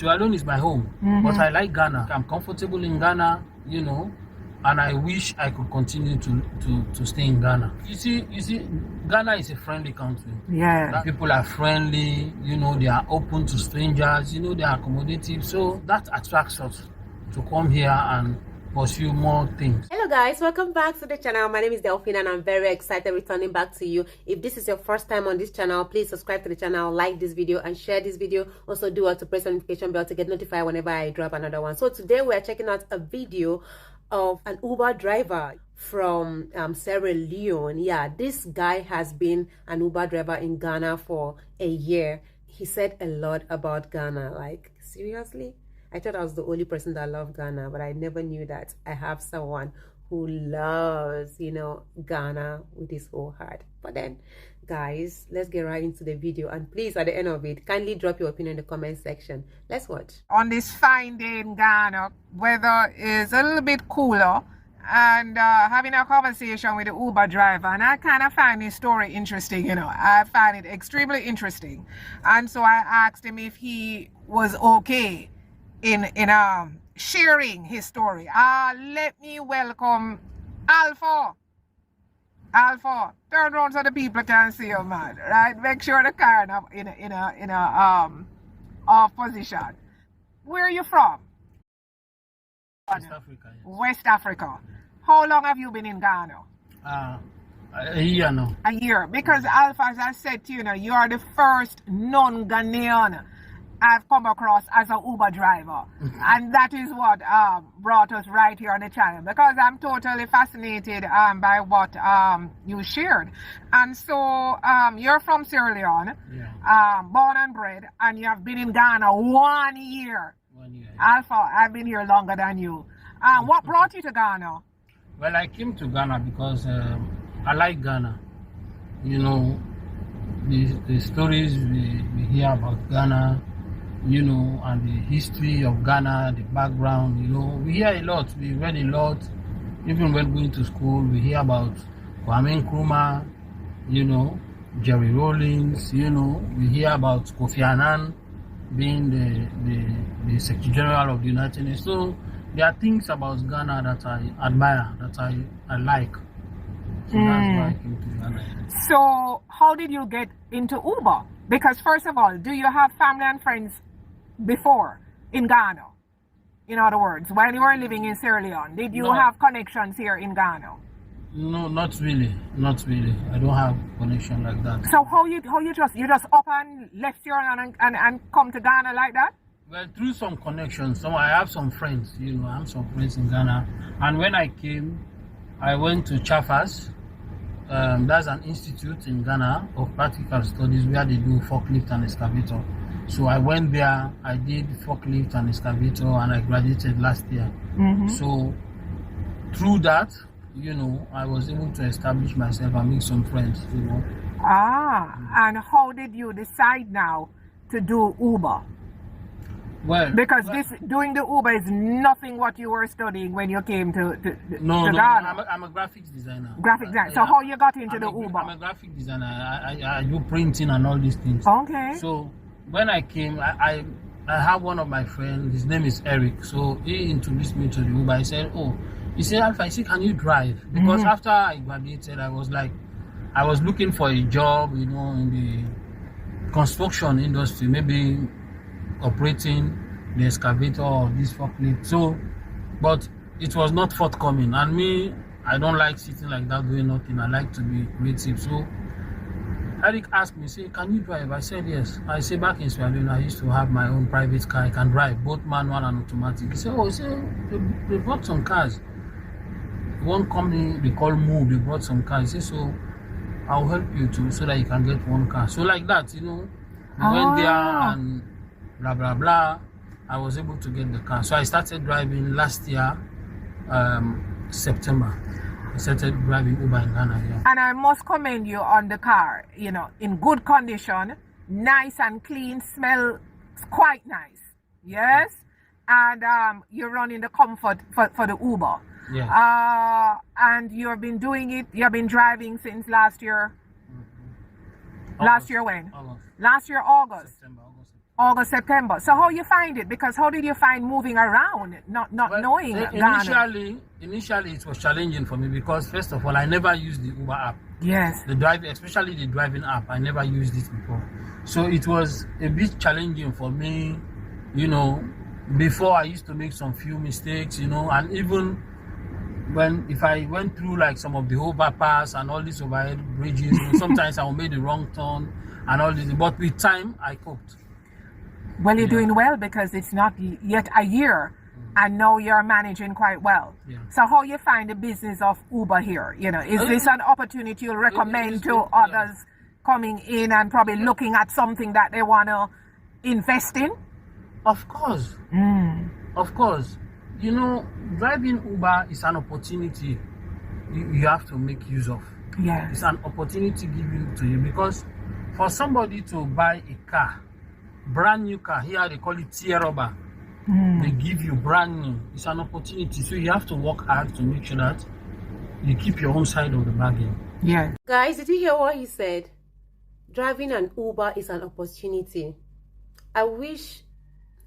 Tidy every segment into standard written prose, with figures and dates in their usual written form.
Sierra Leone is my home, but I like Ghana. I'm comfortable in Ghana, you know, and I wish I could continue to stay in Ghana. You see, Ghana is a friendly country. Yeah. People are friendly, you know, they are open to strangers, you know, they are accommodative. So that attracts us to come here and pursue more things. Hello guys, welcome back to the channel. My name is Delphine and I'm very excited returning back to you. If this is your first time on this channel, please subscribe to the channel, like this video and share this video. Also do well to press the notification bell to get notified whenever I drop another one. So today we are checking out a video of an Uber driver from Sierra Leone. Yeah, this guy has been an Uber driver in Ghana for a year. He said a lot about Ghana. Like, seriously? I thought I was the only person that loved Ghana, but I never knew that I have someone who loves, you know, Ghana with his whole heart. But then, guys, let's get right into the video. And please, at the end of it, kindly drop your opinion in the comment section. Let's watch. On this fine day in Ghana, weather is a little bit cooler, and having a conversation with the Uber driver, and I kind of find his story interesting, you know. I find it extremely interesting. And so I asked him if he was okay in sharing his story. Let me welcome Alpha. Alpha, turn around so the people can see you, man. Right? Make sure the car in a off position. Where are you from? West Africa. Yes. West Africa. How long have you been in Ghana? A year now. A year. Because Alpha, as I said to you, now, you are the first non-Ghanaian I've come across as an Uber driver. And that is what brought us right here on the channel, because I'm totally fascinated by what you shared. And so you're from Sierra Leone, Yeah. born and bred, and you have been in Ghana 1 year. 1 year. Alpha, I've been here longer than you. What brought you to Ghana? Well, I came to Ghana because I like Ghana. You know, the stories we hear about Ghana, you know, and the history of Ghana, the background, you know, we hear a lot, we read a lot. Even when going to school, we hear about Kwame Nkrumah, you know, Jerry Rawlings, you know, we hear about Kofi Annan being the Secretary General of the United Nations. So there are things about Ghana that I admire, that I like. So that's why I came to Ghana. So how did you get into Uber? Because first of all, do you have family and friends before in Ghana? In other words, when you were living in Sierra Leone, did you have connections here in Ghana? No, not really. Not really. I don't have connection like that. So how you just up and left Sierra Leone and come to Ghana like that? Well, through some connections. So I have some friends, you know, I have some friends in Ghana. And when I came, I went to Chafas. That's an institute in Ghana of practical studies where they do forklift and excavator. So I went there, I did forklift and excavator, and I graduated last year. So through that, you know, I was able to establish myself and make some friends, you know. And how did you decide now to do Uber? Well, because doing the Uber is nothing what you were studying when you came to no, Ghana. I'm a graphics designer. Graphic design. So how you got into the Uber? I'm a graphic designer. I do printing and all these things. Okay. So when I came, I have one of my friends. His name is Eric. So he introduced me to the Uber. I said, "Oh," he said, "Alpha, I said, can you drive?" Because after I graduated, I was looking for a job, you know, in the construction industry, maybe operating the excavator or this forklift. So, but it was not forthcoming. And me, I don't like sitting like that doing nothing. I like to be creative. So Eric asked me, say, "Can you drive?" I said, "Yes." I said, back in Sierra Leone, I used to have my own private car. I can drive both manual and automatic. He said, "Oh," he said, they bought some cars. One company they call Move, they bought some cars. He said, "So I'll help you too, so that you can get one car." So like that, you know, we went there and blah blah blah. I was able to get the car. So I started driving last year, September. I started driving Uber in Ghana. Yeah. And I must commend you on the car. You know, in good condition, nice and clean, smell quite nice. Yes, and you're running the comfort for the Uber. Yeah. And you've been doing it. You've been driving since last year. August, Last year when? August. Last year August. September. August, September. So how you find it? Because how did you find moving around, not knowing Ghana? Initially, it was challenging for me because first of all, I never used the Uber app. Yes. Especially the driving app, I never used it before. So it was a bit challenging for me, you know. Before I used to make some few mistakes, you know, and even if I went through like some of the overpass and all these overhead bridges, you know, sometimes I would make the wrong turn and all this. But with time, I coped. Well, you're doing well because it's not yet a year, and now you're managing quite well. Yeah. So how you find the business of Uber here? You know, is this an opportunity you'll recommend to others coming in and probably looking at something that they want to invest in? Of course. Of course. You know, driving Uber is an opportunity you have to make use of. Yeah. It's an opportunity given to you because for somebody to buy a car, brand new car, here they call it tier rubber. They give you brand new. It's an opportunity. So you have to work hard to make sure that you keep your own side of the bargain. Yeah. Guys, did you hear what he said? Driving an Uber is an opportunity. I wish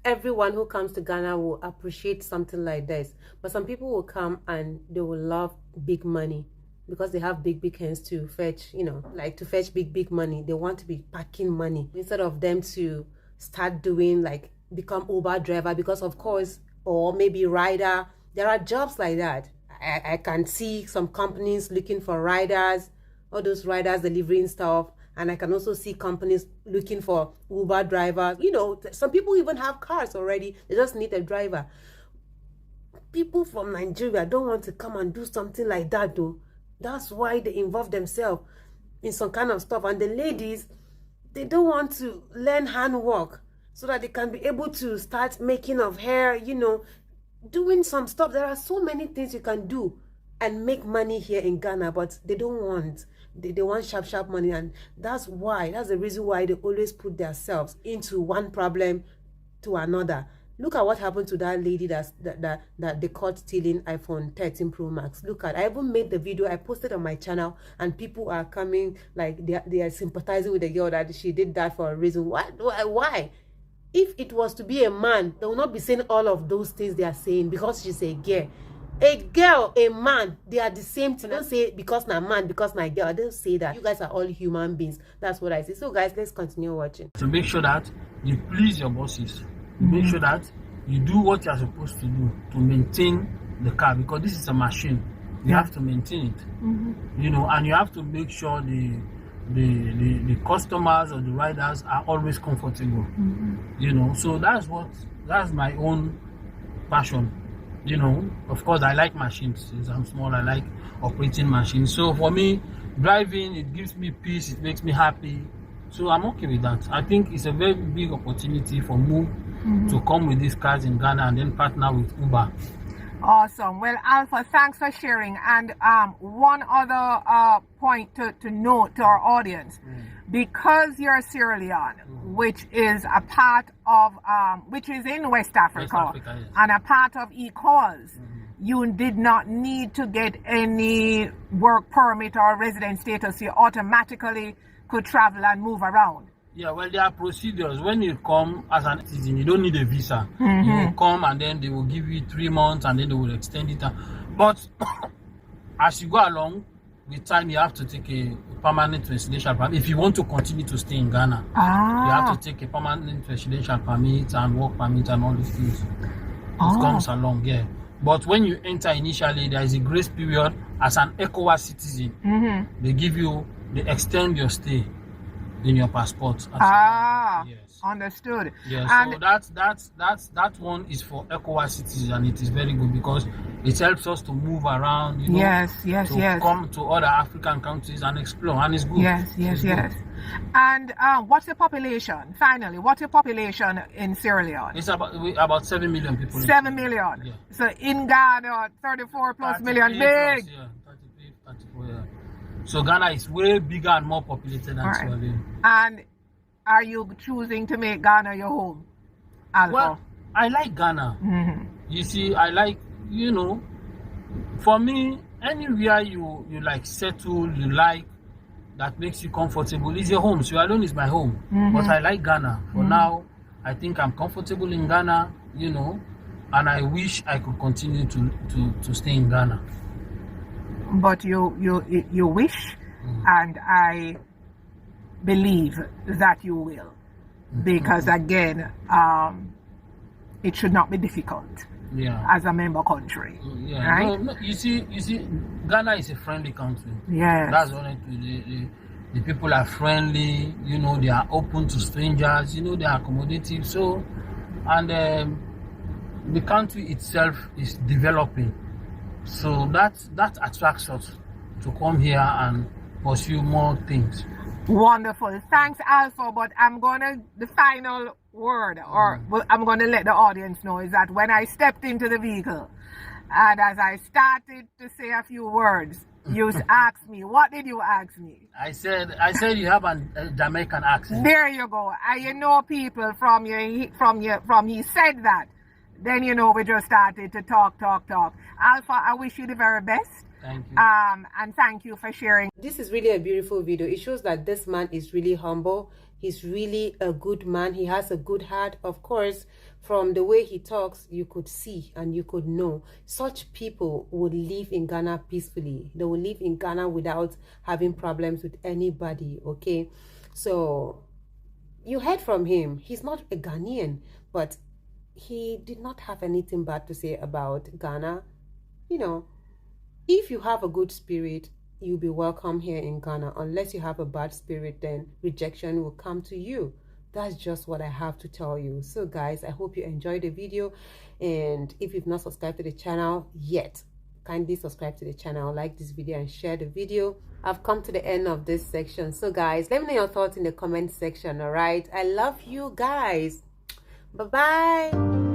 everyone who comes to Ghana will appreciate something like this. But some people will come and they will love big money because they have big hands to fetch, you know, like to fetch big money. They want to be packing money instead of them to start doing like become Uber driver because of course, or maybe rider. There are jobs like that. I can see some companies looking for riders, all those riders delivering stuff. And I can also see companies looking for Uber drivers. You know, some people even have cars already. They just need a driver. People from Nigeria don't want to come and do something like that though. That's why they involve themselves in some kind of stuff. And the ladies, they don't want to learn handwork so that they can be able to start making of hair, you know, doing some stuff. There are so many things you can do and make money here in Ghana, but they don't want. They want sharp money, and that's the reason why they always put themselves into one problem to another. Look at what happened to that lady that they caught stealing iPhone 13 Pro Max. Look at, I even made the video, I posted on my channel, and people are coming, like they are sympathizing with the girl that she did that for a reason. Why? If it was to be a man, they will not be saying all of those things they are saying because she's a girl. A girl, a man, they are the same thing. Don't say because na man, because na girl. Don't say that. You guys are all human beings. That's what I say. So guys, let's continue watching. To make sure that you please your bosses. Make sure that you do what you are supposed to do to maintain the car, because this is a machine. You have to maintain it. You know, and you have to make sure the customers or the riders are always comfortable. You know, so that's my own passion. You know, of course, I like machines. Since I'm small, I like operating machines. So for me, driving, it gives me peace. It makes me happy. So I'm okay with that. I think it's a very big opportunity for Mo to come with these cars in Ghana and then partner with Uber. Awesome. Well, Alpha, thanks for sharing. And one other point to note to our audience. Because you're Sierra Leone, which is a part of, which is in West Africa, yes. And a part of ECOWAS, you did not need to get any work permit or resident status. You automatically could travel and move around. Yeah, well, there are procedures. When you come as an citizen, you don't need a visa. You will come and then they will give you 3 months and then they will extend it. But as you go along, with time, you have to take a permanent residential permit. If you want to continue to stay in Ghana, you have to take a permanent residential permit and work permit and all these things. It comes along, yeah. But when you enter initially, there is a grace period. As an ECOWAS citizen, they extend your stay in your passport. Yes. Understood. Yeah, and so that one is for ECOWAS citizens, and it is very good because it helps us to move around, you know, come to other African countries and explore, and it's good. Yes. And what's the population? Finally, what's the population in Sierra Leone? It's about 7 million people. 7 million. Yeah. So in Ghana, 34 plus million, big. Plus, 33, 34, yeah. So Ghana is way bigger and more populated than Sierra Leone. And are you choosing to make Ghana your home, Alpha? Well, I like Ghana. You see, I like, you know, for me, anywhere you like settle, you like, that makes you comfortable is your home. Sierra Leone is my home. But I like Ghana. For now, I think I'm comfortable in Ghana, you know, and I wish I could continue to stay in Ghana. But you wish, and I believe that you will, because again, it should not be difficult. Yeah. As a member country. Yeah. Right? No, you see, Ghana is a friendly country. Yes. That's what the people are friendly. You know, they are open to strangers. You know, they are accommodative. So, and the country itself is developing. So that attracts us to come here and pursue more things. Wonderful. Thanks, Alpha. But the final word, or I'm going to let the audience know, is that when I stepped into the vehicle and as I started to say a few words, you asked me, what did you ask me? I said you have a Jamaican accent. There you go. You know people from he said that. Then we just started to talk. Alpha, I wish you the very best. Thank you. And thank you for sharing. This is really a beautiful video. It shows that this man is really humble. He's really a good man. He has a good heart. Of course, from the way he talks, you could see and you could know such people would live in Ghana peacefully. They will live in Ghana without having problems with anybody. Okay, so you heard from him. He's not a Ghanaian, but he did not have anything bad to say about Ghana. If you have a good spirit, you'll be welcome here in Ghana. Unless you have a bad spirit, then rejection will come to you. That's just what I have to tell you. So guys, I hope you enjoyed the video, and if you've not subscribed to the channel yet, kindly subscribe to the channel, like this video, and share the video. I've come to the end of this section. So guys, let me know your thoughts in the comment section. All right, I love you guys. Bye bye.